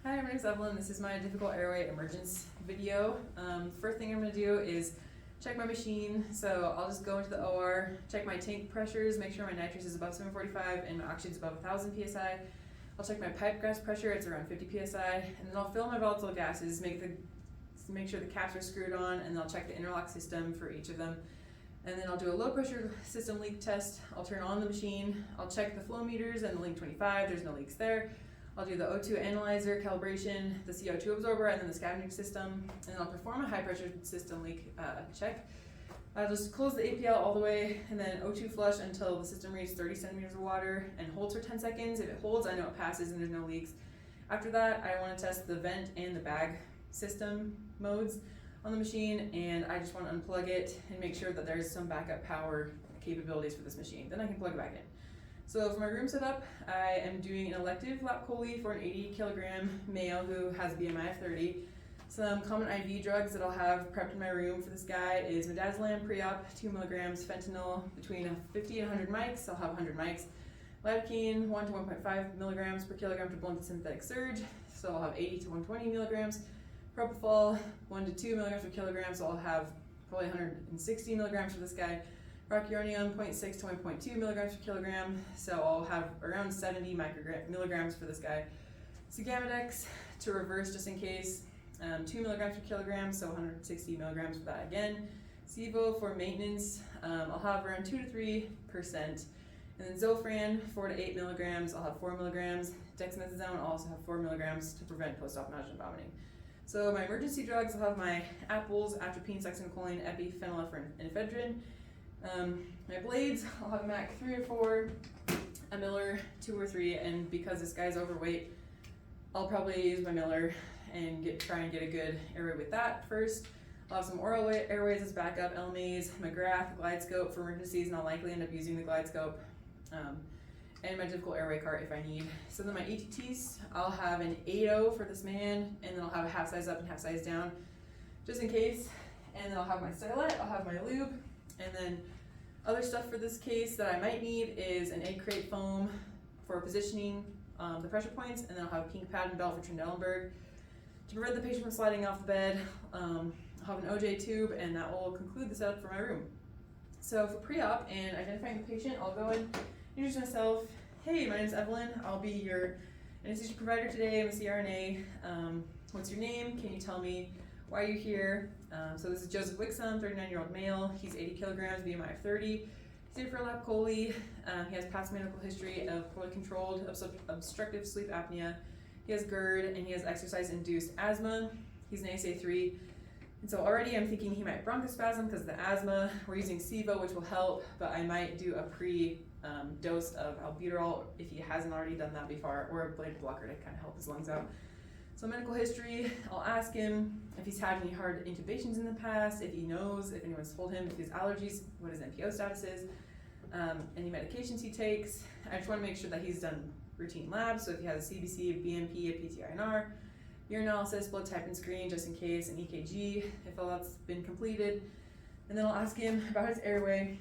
Hi, my name is Evelyn. This is my difficult airway emergence video. First thing I'm going to do is check my machine. So I'll just go into the OR, check my tank pressures, make sure my nitrous is above 745 and my oxygen is above 1000 psi. I'll check my pipe gas pressure, it's around 50 psi, and then I'll fill my volatile gases, make sure the caps are screwed on, and then I'll check the interlock system for each of them. And then I'll do a low pressure system leak test. I'll turn on the machine. I'll check the flow meters and the link 25, there's no leaks there. I'll do the O2 analyzer calibration, the CO2 absorber, and then the scavenging system. And then I'll perform a high pressure system leak check. I'll just close the APL all the way and then O2 flush until the system reaches 30 centimeters of water and holds for 10 seconds. If it holds, I know it passes and there's no leaks. After that, I want to test the vent and the bag system modes on the machine, and I just want to unplug it and make sure that there's some backup power capabilities for this machine. Then I can plug it back in. So for my room setup, I am doing an elective lap chole for an 80 kilogram male who has a BMI of 30. Some common IV drugs that I'll have prepped in my room for this guy is midazolam pre-op, 2 milligrams, fentanyl between 50 and 100 mics. I'll have 100 mics. Lidocaine, 1 to 1.5 milligrams per kilogram to blunt the sympathetic surge. So I'll have 80 to 120 milligrams. Propofol, 1 to 2 milligrams per kilogram. So I'll have probably 160 milligrams for this guy. Rocuronium, 0.6 to 1.2 milligrams per kilogram, so I'll have around 70 milligrams for this guy. Sugammadex to reverse just in case, 2 milligrams per kilogram, so 160 milligrams for that again. Sevo for maintenance, I'll have around 2 to 3%. And then Zofran, 4 to 8 milligrams, I'll have 4 milligrams. Dexamethasone, I'll also have 4 milligrams to prevent post-op nausea and vomiting. So my emergency drugs, I'll have my apples, atropine, succinylcholine, epi, phenylephrine, and ephedrine. My blades, I'll have a MAC 3 or 4, a Miller 2 or 3, and because this guy's overweight, I'll probably use my Miller and try and get a good airway with that first. I'll have some oral airways as backup, LMAs, McGrath, glide scope for emergencies, and I'll likely end up using the glide scope, and my difficult airway cart if I need. So then my ETTs, I'll have an 8.0 for this man, and then I'll have a half size up and half size down, just in case. And then I'll have my stylet, I'll have my lube, and then other stuff for this case that I might need is an egg crate foam for positioning the pressure points, and then I'll have a pink pad and belt for Trendelenburg. To prevent the patient from sliding off the bed, I'll have an OJ tube, and that will conclude the setup for my room. So for pre-op and identifying the patient, I'll go and introduce myself. Hey, my name is Evelyn. I'll be your anesthesia provider today. I'm a CRNA. What's your name? Can you tell me why you're here? So this is Joseph Wixom, 39-year-old male. He's 80 kilograms, BMI of 30. He's here for a lap chole. He has past medical history of poorly controlled obstructive sleep apnea. He has GERD, and he has exercise-induced asthma. He's an ASA3. And so already I'm thinking he might bronchospasm because of the asthma. We're using Sevo, which will help, but I might do a pre-dose of albuterol if he hasn't already done that before, or a beta blocker to kind of help his lungs out. So medical history, I'll ask him if he's had any hard intubations in the past, if he knows, if anyone's told him, if he has allergies, what his NPO status is, any medications he takes. I just want to make sure that he's done routine labs, so if he has a CBC, a BMP, a PTINR, urinalysis, blood type and screen just in case, an EKG, if all that's been completed. And then I'll ask him about his airway.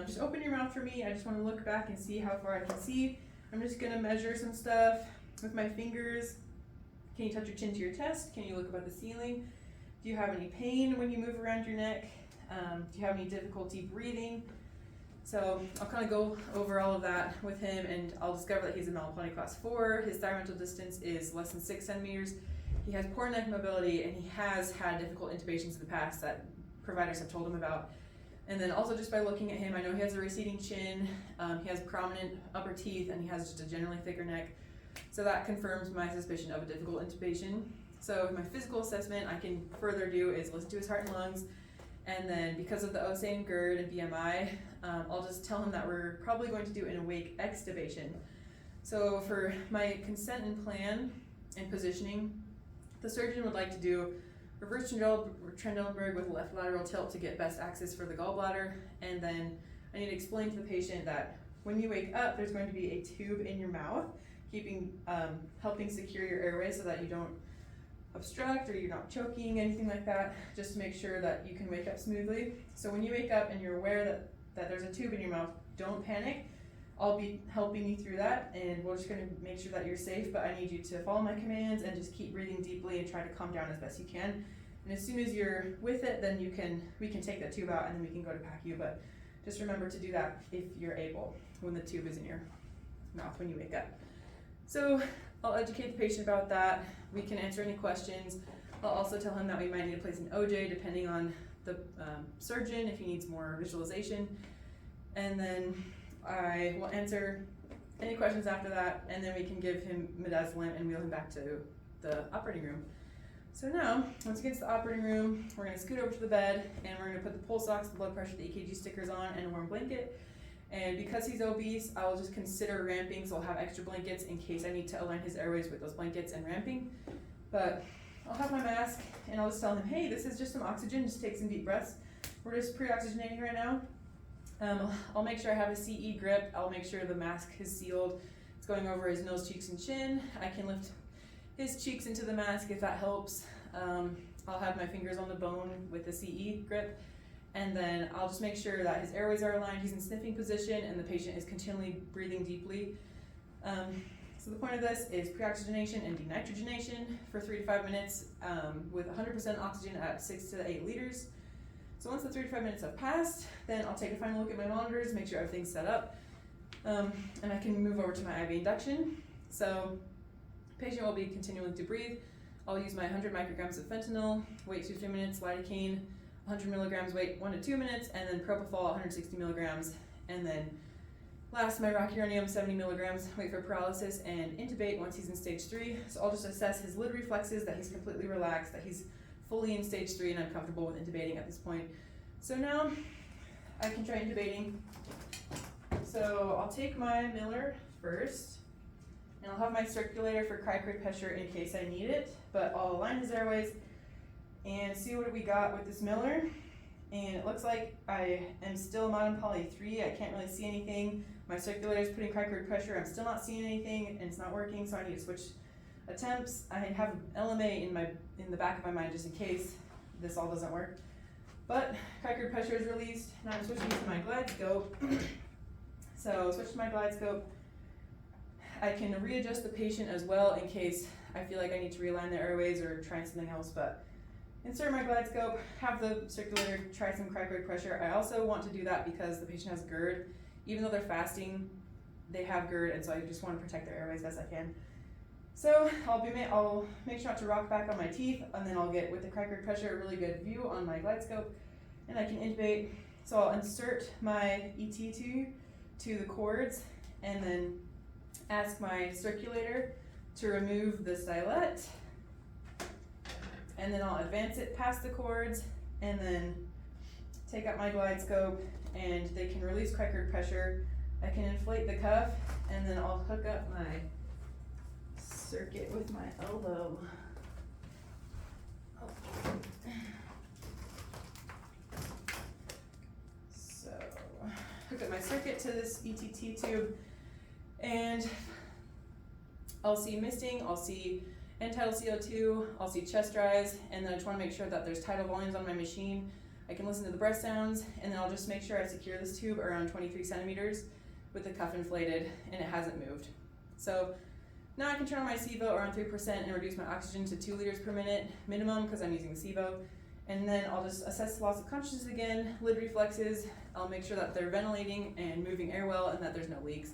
Just open your mouth for me, I just want to look back and see how far I can see. I'm just going to measure some stuff with my fingers. Can you touch your chin to your chest? Can you look above the ceiling? Do you have any pain when you move around your neck? Do you have any difficulty breathing? So I'll kind of go over all of that with him, and I'll discover that he's a melatonin class 4. His thyromental distance is less than 6 centimeters. He has poor neck mobility, and he has had difficult intubations in the past that providers have told him about. And then also just by looking at him, I know he has a receding chin, he has prominent upper teeth, and he has just a generally thicker neck. So that confirms my suspicion of a difficult intubation. So my physical assessment I can further do is listen to his heart and lungs, and then because of the OSA and GERD and BMI, I'll just tell him that we're probably going to do an awake extubation. So for my consent and plan and positioning, the surgeon would like to do reverse Trendelenburg with left lateral tilt to get best access for the gallbladder, and then I need to explain to the patient that when you wake up, there's going to be a tube in your mouth, helping secure your airway so that you don't obstruct or you're not choking, anything like that, just to make sure that you can wake up smoothly. So when you wake up and you're aware that there's a tube in your mouth, don't panic. I'll be helping you through that, and we're just gonna make sure that you're safe, but I need you to follow my commands and just keep breathing deeply and try to calm down as best you can. And as soon as you're with it, then we can take that tube out and then we can go to PACU, but just remember to do that if you're able, when the tube is in your mouth when you wake up. So I'll educate the patient about that. We can answer any questions. I'll also tell him that we might need to place an OJ depending on the surgeon if he needs more visualization. And then I will answer any questions after that, and then we can give him midazolam and wheel him back to the operating room. So now, once he gets to the operating room, we're going to scoot over to the bed, and we're going to put the pulse ox, the blood pressure, the EKG stickers on, and a warm blanket. And because he's obese, I'll just consider ramping, so I'll have extra blankets in case I need to align his airways with those blankets and ramping. But I'll have my mask, and I'll just tell him, hey, this is just some oxygen, just take some deep breaths. We're just pre-oxygenating right now. I'll make sure I have a CE grip. I'll make sure the mask is sealed. It's going over his nose, cheeks, and chin. I can lift his cheeks into the mask if that helps. I'll have my fingers on the bone with the CE grip. And then I'll just make sure that his airways are aligned, he's in sniffing position, and the patient is continually breathing deeply. So the point of this is preoxygenation and denitrogenation for 3 to 5 minutes with 100% oxygen at 6 to 8 liters. So once the 3 to 5 minutes have passed, then I'll take a final look at my monitors, make sure everything's set up, and I can move over to my IV induction. So patient will be continuing to breathe. I'll use my 100 micrograms of fentanyl, wait 2 to 3 minutes, lidocaine, 100 milligrams, wait 1 to 2 minutes, and then propofol, 160 milligrams, and then last, my rocuronium, 70 milligrams, wait for paralysis, and intubate once he's in stage 3. So I'll just assess his lid reflexes, that he's completely relaxed, that he's fully in stage 3, and I'm comfortable with intubating at this point. So now I can try intubating. So I'll take my Miller first, and I'll have my circulator for cricrid pressure in case I need it, but I'll align his airways and see what we got with this Miller. And it looks like I am still modern poly 3. I can't really see anything. My circulator is putting cricrid pressure. I'm still not seeing anything, and it's not working, so I need to switch attempts. I have LMA in the back of my mind just in case this all doesn't work. But cricrid pressure is released. Now I'm switching to my glide scope. So switch to my glide scope. I can readjust the patient as well in case I feel like I need to realign the airways or try something else, but insert my glide scope, have the circulator try some cricrid pressure. I also want to do that because the patient has GERD. Even though they're fasting, they have GERD, and so I just want to protect their airways best I can. So I'll make sure not to rock back on my teeth, and then I'll get, with the cricrid pressure, a really good view on my glide scope, and I can intubate. So I'll insert my ET tube to the cords, and then ask my circulator to remove the stylet, and then I'll advance it past the cords, and then take out my glide scope, and they can release cricrid pressure. I can inflate the cuff, and then I'll hook up my circuit with my elbow. So, hook up my circuit to this ETT tube, and I'll see misting, I'll see end-tidal CO2, I'll see chest rise, and then I just want to make sure that there's tidal volumes on my machine. I can listen to the breath sounds, and then I'll just make sure I secure this tube around 23 centimeters with the cuff inflated, and it hasn't moved. So now I can turn on my SIVO around 3% and reduce my oxygen to 2 liters per minute minimum because I'm using the SIVO. And then I'll just assess the loss of consciousness again, lid reflexes. I'll make sure that they're ventilating and moving air well and that there's no leaks.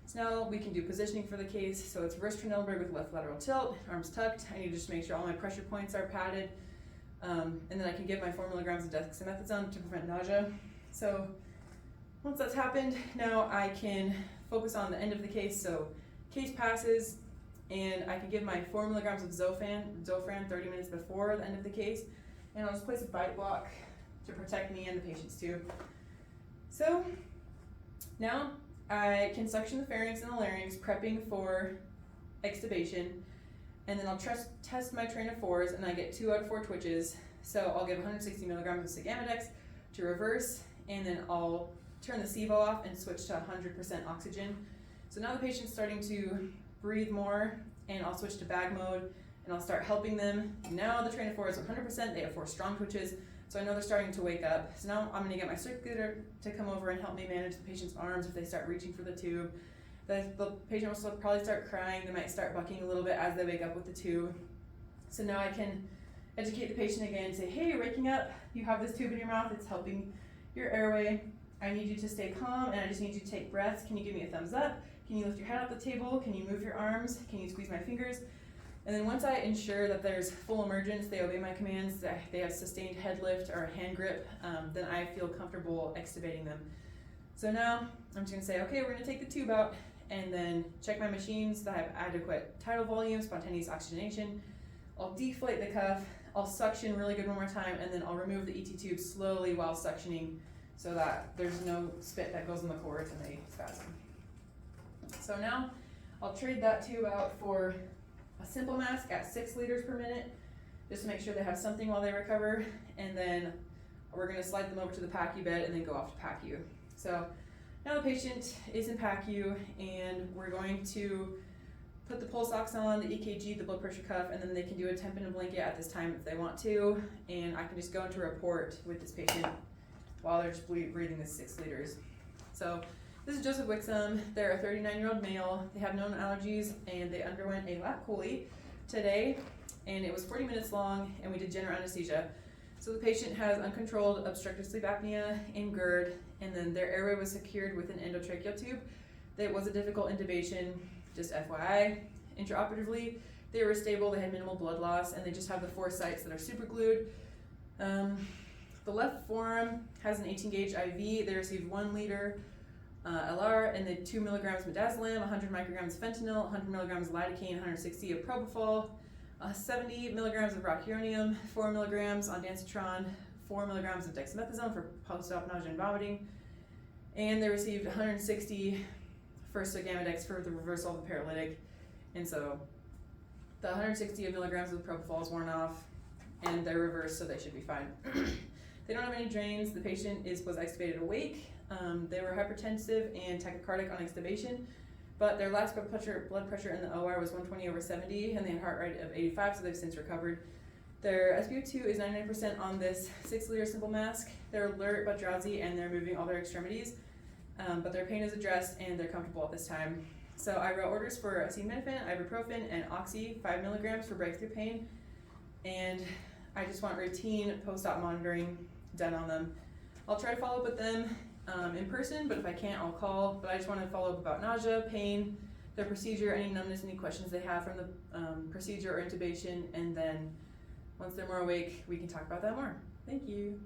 So now we can do positioning for the case. So it's reverse Trendelenburg with left lateral tilt, arms tucked. I need to just make sure all my pressure points are padded. And then I can give my 4 milligrams of dexamethasone to prevent nausea. So once that's happened, now I can focus on the end of the case. So case passes, and I can give my 4 milligrams of Zofran 30 minutes before the end of the case. And I'll just place a bite block to protect me and the patients too. So now I can suction the pharynx and the larynx, prepping for extubation. And then I'll test my train of 4s, and I get 2 out of 4 twitches. So I'll give 160 milligrams of Sigamadex to reverse, and then I'll turn the SIVO off and switch to 100% oxygen. So now the patient's starting to breathe more, and I'll switch to bag mode, and I'll start helping them. Now the train of 4 is 100%, they have 4 strong twitches. So I know they're starting to wake up. So now I'm gonna get my circulator to come over and help me manage the patient's arms if they start reaching for the tube. The patient will probably start crying, they might start bucking a little bit as they wake up with the tube. So now I can educate the patient again and say, hey, you're waking up, you have this tube in your mouth, it's helping your airway. I need you to stay calm and I just need you to take breaths. Can you give me a thumbs up? Can you lift your head off the table? Can you move your arms? Can you squeeze my fingers? And then once I ensure that there's full emergence, they obey my commands, that they have sustained head lift or hand grip, then I feel comfortable extubating them. So now I'm just gonna say, okay, we're gonna take the tube out and then check my machines that have adequate tidal volume, spontaneous oxygenation. I'll deflate the cuff, I'll suction really good one more time, and then I'll remove the ET tube slowly while suctioning so that there's no spit that goes in the cords and they spasm. So now I'll trade that tube out for a simple mask at 6 liters per minute, just to make sure they have something while they recover, and then we're gonna slide them over to the PACU bed and then go off to PACU. So now the patient is in PACU and we're going to put the pulse ox on, the EKG, the blood pressure cuff, and then they can do a temp in a blanket at this time if they want to, and I can just go into a report with this patient while they're just breathing this 6 liters. So this is Joseph Wixom. They're a 39-year-old male. They have known allergies and they underwent a lap chole today, and it was 40 minutes long, and we did general anesthesia. So the patient has uncontrolled obstructive sleep apnea and GERD, and then their airway was secured with an endotracheal tube. It was a difficult intubation, just FYI. Intraoperatively, they were stable, they had minimal blood loss, and they just have the 4 sites that are super glued. The left forearm has an 18-gauge IV. They received 1 liter LR and then 2 milligrams midazolam, 100 micrograms fentanyl, 100 milligrams lidocaine, 160 of propofol, 70 milligrams of rocuronium, 4 milligrams ondansetron, 4 milligrams of dexamethasone for post-op nausea and vomiting, and they received 160 first Gammadex for the reversal of the paralytic. And so the 160 milligrams of propofol is worn off and they're reversed, so they should be fine. They don't have any drains. The patient was extubated awake. They were hypertensive and tachycardic on extubation, but their last blood pressure in the OR was 120/70, and they had heart rate of 85, so they've since recovered. Their SpO2 is 99% on this 6-liter simple mask. They're alert but drowsy, and they're moving all their extremities, but their pain is addressed, and they're comfortable at this time. So I wrote orders for acetaminophen, ibuprofen, and oxy, 5 milligrams for breakthrough pain, and I just want routine post-op monitoring done on them. I'll try to follow up with them in person, but if I can't, I'll call. But I just want to follow up about nausea, pain, their procedure, any numbness, any questions they have from the procedure or intubation, and then once they're more awake, we can talk about that more. Thank you.